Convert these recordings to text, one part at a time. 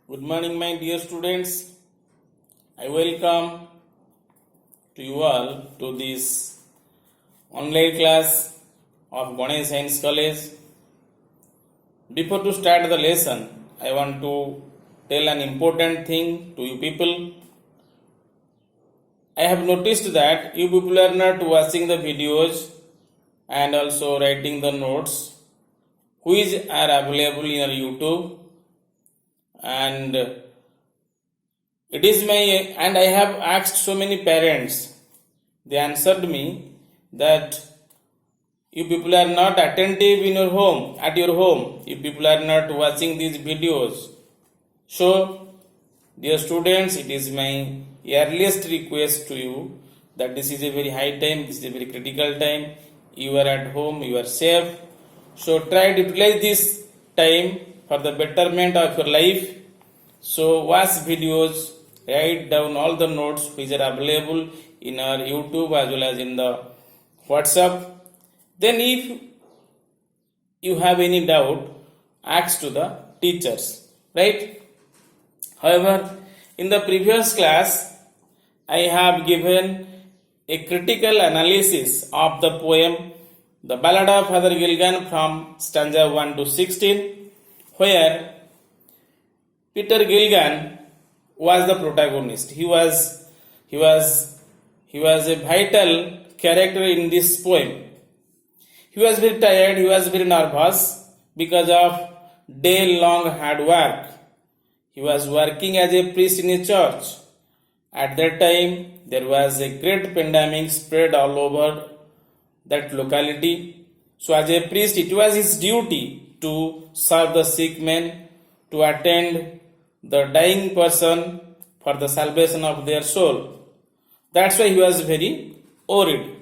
Good morning, my dear students. I welcome to you all to this online class of Ganesh Science College. Before to start the lesson, I want to tell an important thing to you people. I have noticed that you people are not watching the videos and also writing the notes which are available in your YouTube, and it is my and I have asked so many parents. They answered me that you people are not attentive in your home, at your home. You people are not watching these videos. So, dear students, it is my earliest request to you that this is a very high time, this is a very critical time. You are at home, you are safe. So, try to utilize this time for the betterment of your life. So, watch videos, write down all the notes which are available in our YouTube as well as in the WhatsApp. Then, if you have any doubt, ask to the teachers, right? However, in the previous class, I have given a critical analysis of the poem The Ballad of Father Gilgan from stanza 1 to 16, where Peter Gilgan was the protagonist. He was a vital character in this poem. He was very tired, he was very nervous because of day-long hard work. He was working as a priest in a church. At that time, there was a great pandemic spread all over that locality. So as a priest, it was his duty to serve the sick man, to attend the dying person for the salvation of their soul. That's why he was very worried.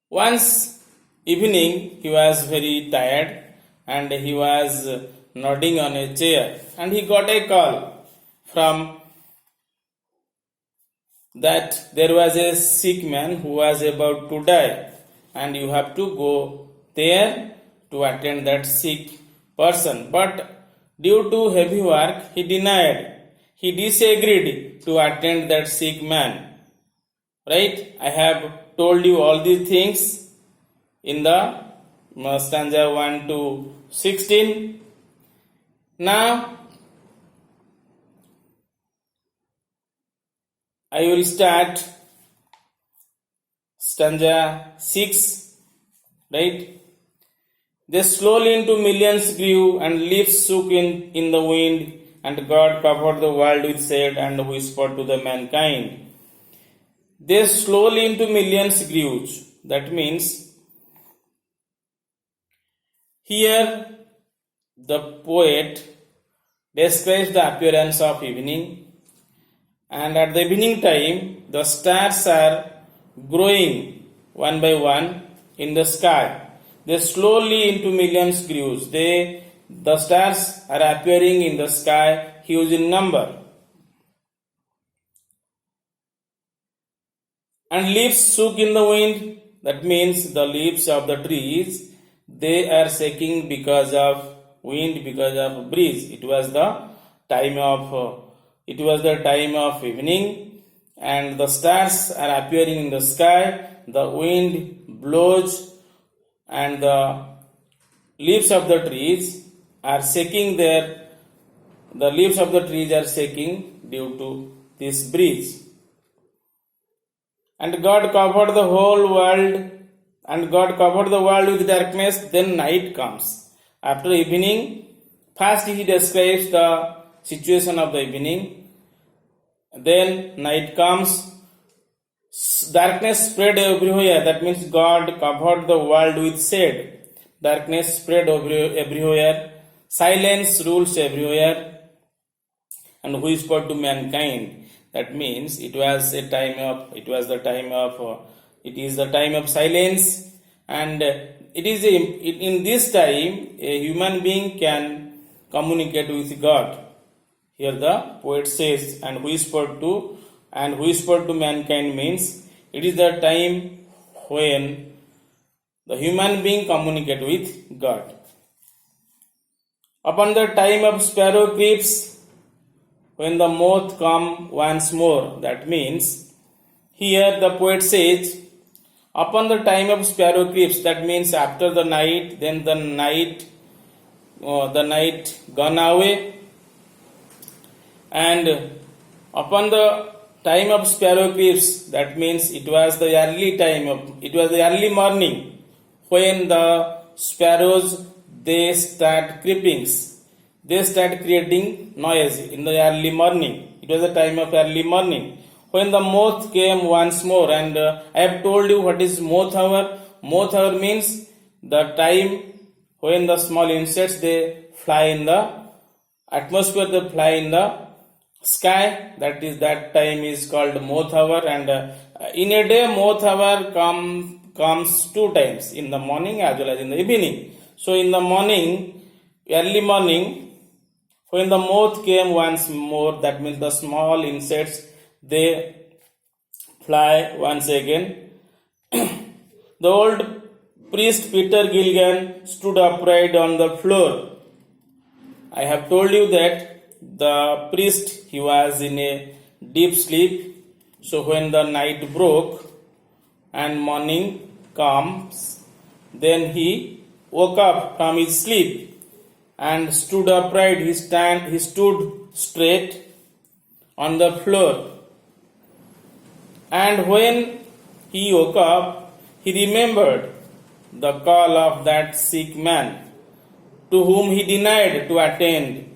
Once evening, he was very tired and he was nodding on a chair, and he got a call from that there was a sick man who was about to die, and you have to go there to attend that sick person. But due to heavy work, he denied. He disagreed to attend that sick man. Right? I have told you all these things in the stanza 1 to 16. Now, I will start stanza 6, right? They slowly into millions grew, and leaves shook in the wind, and God covered the world with shade and whispered to the mankind. They slowly into millions grew. That means here the poet describes the appearance of evening, and at the evening time the stars are growing one by one in the sky. They slowly into millions grew. The stars are appearing in the sky, huge in number. And leaves shook in the wind. That means the leaves of the trees, they are shaking because of wind, because of breeze. It was the time of evening, and the stars are appearing in the sky. The wind blows, and the leaves of the trees are shaking the leaves of the trees are shaking due to this breeze. And God covered the whole world, with darkness. Then night comes. After evening, first he describes the situation of the evening. Then night comes. Darkness spread everywhere. That means God covered the world with shade. Darkness spread everywhere. Silence rules everywhere. And whispered to mankind. That means it is the time of silence, and in this time a human being can communicate with God. Here the poet says, and whispered to mankind means it is the time when the human being communicate with God. Upon the time of sparrow creeps, when the moth come once more. That means, here the poet says, upon the time of sparrow creeps, that means after the night, then the night gone away, and upon the time of sparrow creeps, that means it was the early morning, when the sparrows they start they start creating noise in the early morning. It was the time of early morning when the moth came once more. And I have told you what is moth hour. Moth hour means the time when the small insects they fly in the atmosphere, they fly in the sky. That time is called moth hour. And in a day, moth hour comes two times, in the morning as well as in the evening. So in the morning, early morning, when the moth came once more, that means the small insects they fly once again. The old priest Peter Gilgan stood upright on the floor. I have told you that the priest he was in a deep sleep. So when the night broke and morning comes, then he woke up from his sleep and stood upright. He stood straight on the floor. And when he woke up, he remembered the call of that sick man, to whom he denied to attend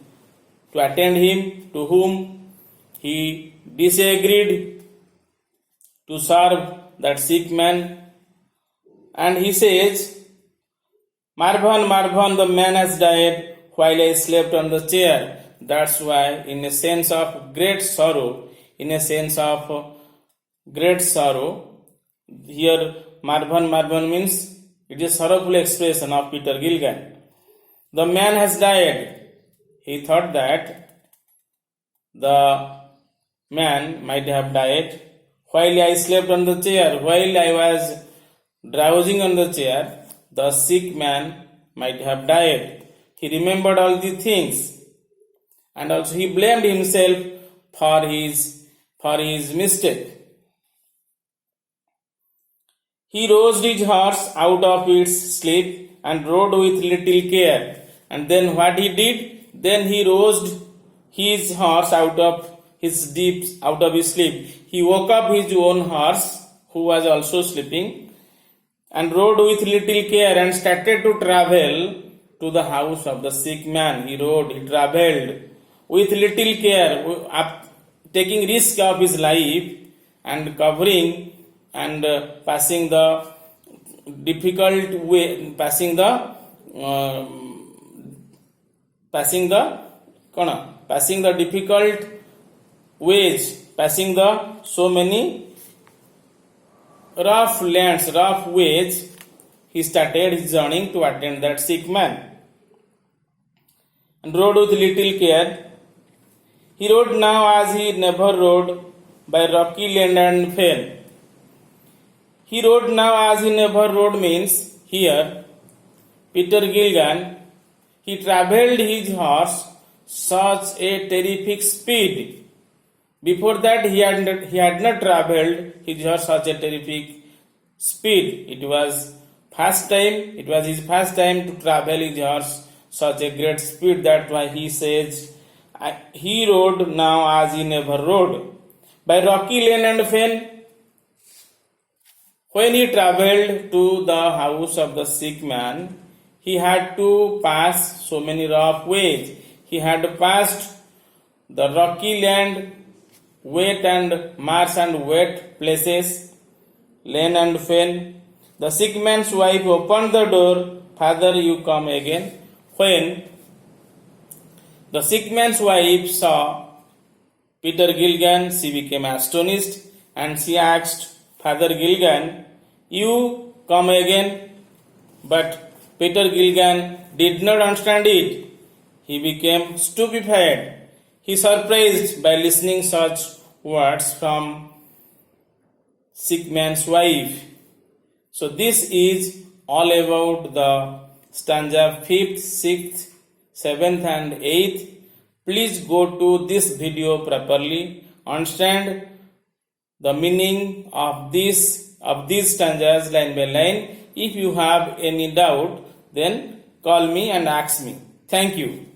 him, to whom he disagreed to serve that sick man. And he says, Marvan, Marvan, the man has died while I slept on the chair. That's why, in a sense of great sorrow, here Marvan, Marvan means it is a sorrowful expression of Peter Gilgan. The man has died. He thought that the man might have died while I slept on the chair, while I was drowsing on the chair. The sick man might have died. He remembered all the things, and also he blamed himself for his mistake. He roused his horse out of its sleep and rode with little care. And then what he did? Then he roused his horse out of his sleep. He woke up his own horse, who was also sleeping, and rode with little care and started to travel to the house of the sick man. He traveled with little care, taking risk of his life and covering and passing the difficult way, passing the difficult ways, passing the so many rough ways. He started his journey to attend that sick man and rode with little care. He rode now as he never rode by rocky land and fen. He rode now as he never rode means here Peter Gilgan, he travelled his horse such a terrific speed. Before that he had not travelled his horse such a terrific speed. It was his first time to travel his horse such a great speed. That's why he says he rode now as he never rode by rocky lane and fen. When he travelled to the house of the sick man, he had to pass so many rough ways. He had passed the rocky land, wet and marsh and wet places, lane and fen. The sick man's wife opened the door. Father, you come again. When the sick man's wife saw Peter Gilgan, she became astonished and she asked Father Gilgan, you come again? But Peter Gilgan did not understand it. He became stupefied. He surprised by listening such words from sick man's wife. So this is all about the stanza 5th, 6th, 7th and 8th. Please go to this video properly, understand the meaning of these stanzas line by line. If you have any doubt, then call me and ask me. Thank you.